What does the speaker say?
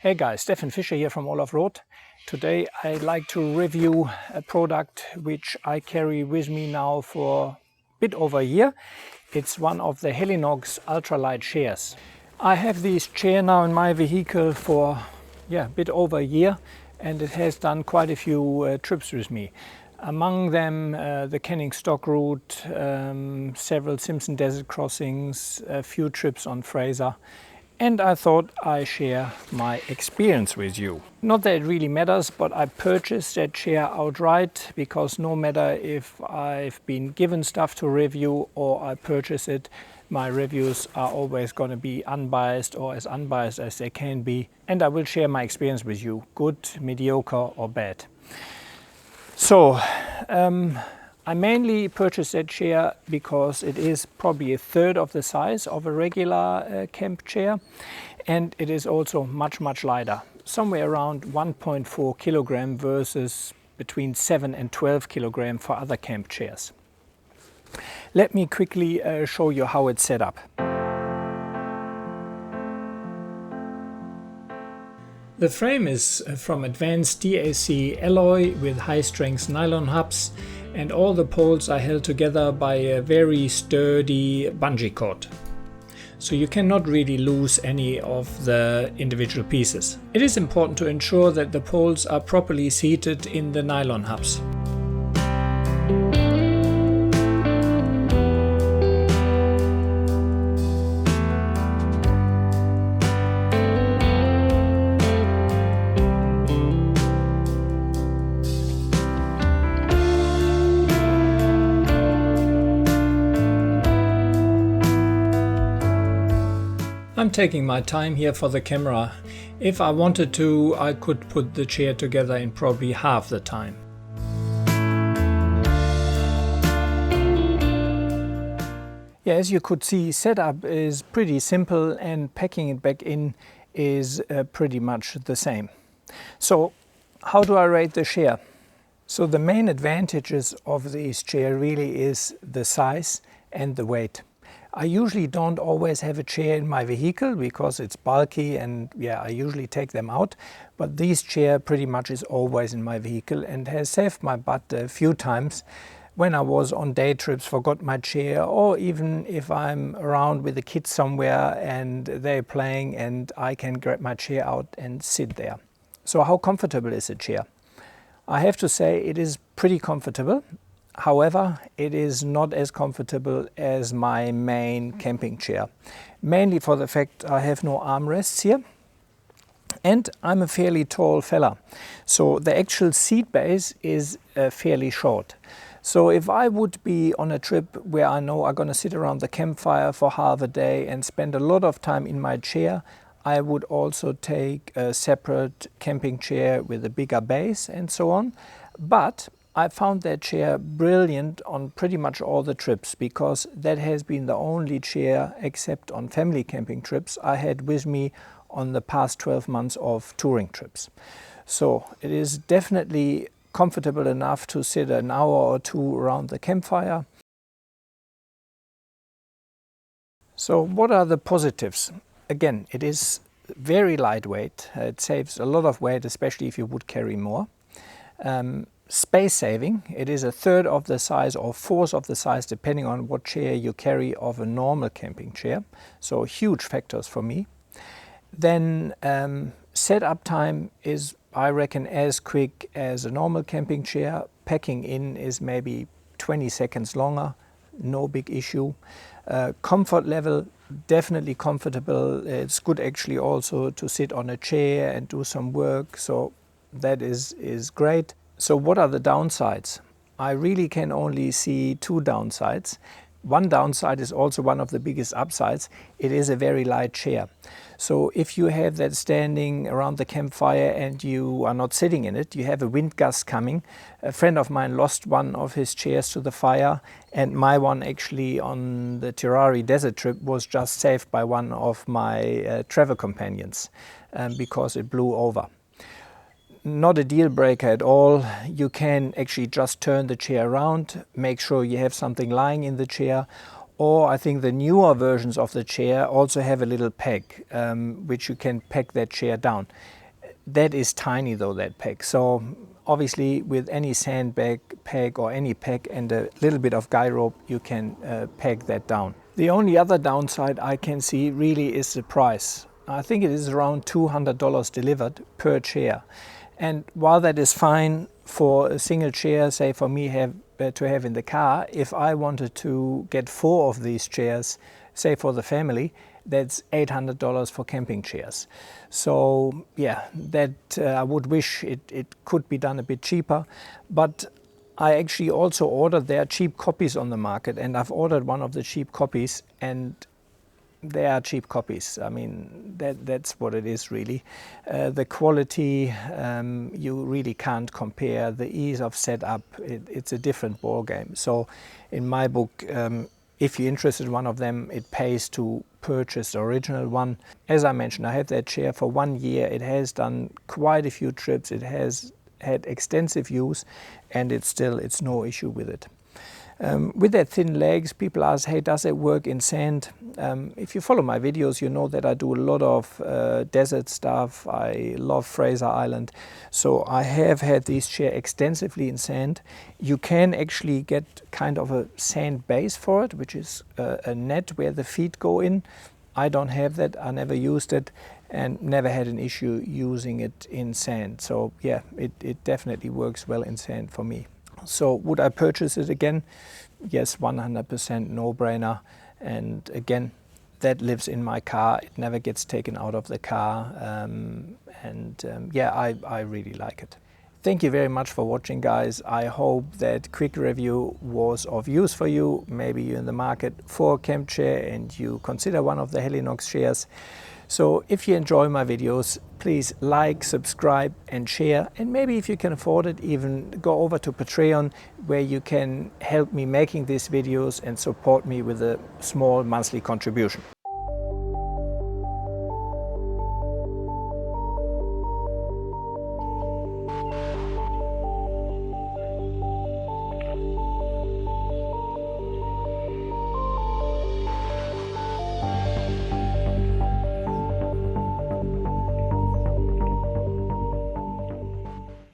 Hey guys, Stefan Fischer here from Olaf Roth. Today I'd like to review a product which I carry with me now for a bit over a year. It's one of the Helinox Ultra Light chairs. I have this chair now in my vehicle for a bit over a year, and it has done quite a few trips with me. Among them the Canning Stock Route, several Simpson Desert crossings, a few trips on Fraser. And I thought I share my experience with you. Not that it really matters, but I purchased that chair outright because no matter if I've been given stuff to review or I purchase it, my reviews are always going to be unbiased or as unbiased as they can be. And I will share my experience with you, good, mediocre or bad. So, I mainly purchased that chair because it is probably a third of the size of a regular camp chair, and it is also much lighter, somewhere around 1.4 kilogram versus between 7 and 12 kilogram for other camp chairs. Let me quickly show you how it's set up. The frame is from advanced DAC alloy with high-strength nylon hubs, and all the poles are held together by a very sturdy bungee cord. So you cannot really lose any of the individual pieces. It is important to ensure that the poles are properly seated in the nylon hubs. I'm taking my time here for the camera. If I wanted to, I could put the chair together in probably half the time. Yeah, as you could see, setup is pretty simple and packing it back in is pretty much the same. So how do I rate the chair? So the main advantages of this chair really is the size and the weight. I usually don't always have a chair in my vehicle because it's bulky and I usually take them out. But this chair pretty much is always in my vehicle and has saved my butt a few times when I was on day trips, forgot my chair, or even if I'm around with the kids somewhere and they're playing and I can grab my chair out and sit there. So how comfortable is the chair? I have to say it is pretty comfortable. However, it is not as comfortable as my main camping chair, mainly for the fact I have no armrests here and I'm a fairly tall fella. So the actual seat base is fairly short. So if I would be on a trip where I know I'm going to sit around the campfire for half a day and spend a lot of time in my chair, I would also take a separate camping chair with a bigger base and so on. But I found that chair brilliant on pretty much all the trips because that has been the only chair, except on family camping trips, I had with me on the past 12 months of touring trips. So it is definitely comfortable enough to sit an hour or two around the campfire. So what are the positives? Again, it is very lightweight. It saves a lot of weight, especially if you would carry more. Space saving, it is a third of the size or fourth of the size depending on what chair you carry of a normal camping chair, so huge factors for me. Then setup time is, I reckon, as quick as a normal camping chair. Packing in is maybe 20 seconds longer, no big issue. Comfort level, definitely comfortable. It's good actually also to sit on a chair and do some work, so that is great. So what are the downsides? I really can only see two downsides. One downside is also one of the biggest upsides. It is a very light chair. So if you have that standing around the campfire and you are not sitting in it, you have a wind gust coming. A friend of mine lost one of his chairs to the fire, and my one actually on the Tirari Desert trip was just saved by one of my travel companions because it blew over. Not a deal breaker at all. You can actually just turn the chair around, make sure you have something lying in the chair, Or I think the newer versions of the chair also have a little peg, which you can peg that chair down. That is tiny though, that peg. So obviously with any sandbag peg or any peg and a little bit of guy rope, you can peg that down. The only other downside I can see really is the price. I think it is around $200 delivered per chair. And while that is fine for a single chair, say for me to have in the car, if I wanted to get 4 of these chairs, say for the family, that's $800 for camping chairs. So yeah, that I would wish it could be done a bit cheaper, but I actually also ordered their cheap copies on the market, and I've ordered one of the cheap copies, and they are cheap copies. I mean, that's what it is really. The quality, you really can't compare. The ease of setup, it's a different ball game. So in my book, if you're interested in one of them, it pays to purchase the original one. As I mentioned, I have that chair for 1 year. It has done quite a few trips. It has had extensive use, and it's no issue with it. With that thin legs, people ask, hey, does it work in sand? If you follow my videos, you know that I do a lot of desert stuff. I love Fraser Island. So I have had this chair extensively in sand. You can actually get kind of a sand base for it, which is a net where the feet go in. I don't have that. I never used it and never had an issue using it in sand. So yeah, it definitely works well in sand for me. So would I purchase it again? Yes, 100% no-brainer. And again, that lives in my car. It never gets taken out of the car. Yeah, I really like it. Thank you very much for watching, guys. I hope that quick review was of use for you. Maybe you're in the market for a camp chair and you consider one of the Helinox chairs. So if you enjoy my videos, please like, subscribe and share. And maybe if you can afford it, even go over to Patreon, where you can help me making these videos and support me with a small monthly contribution.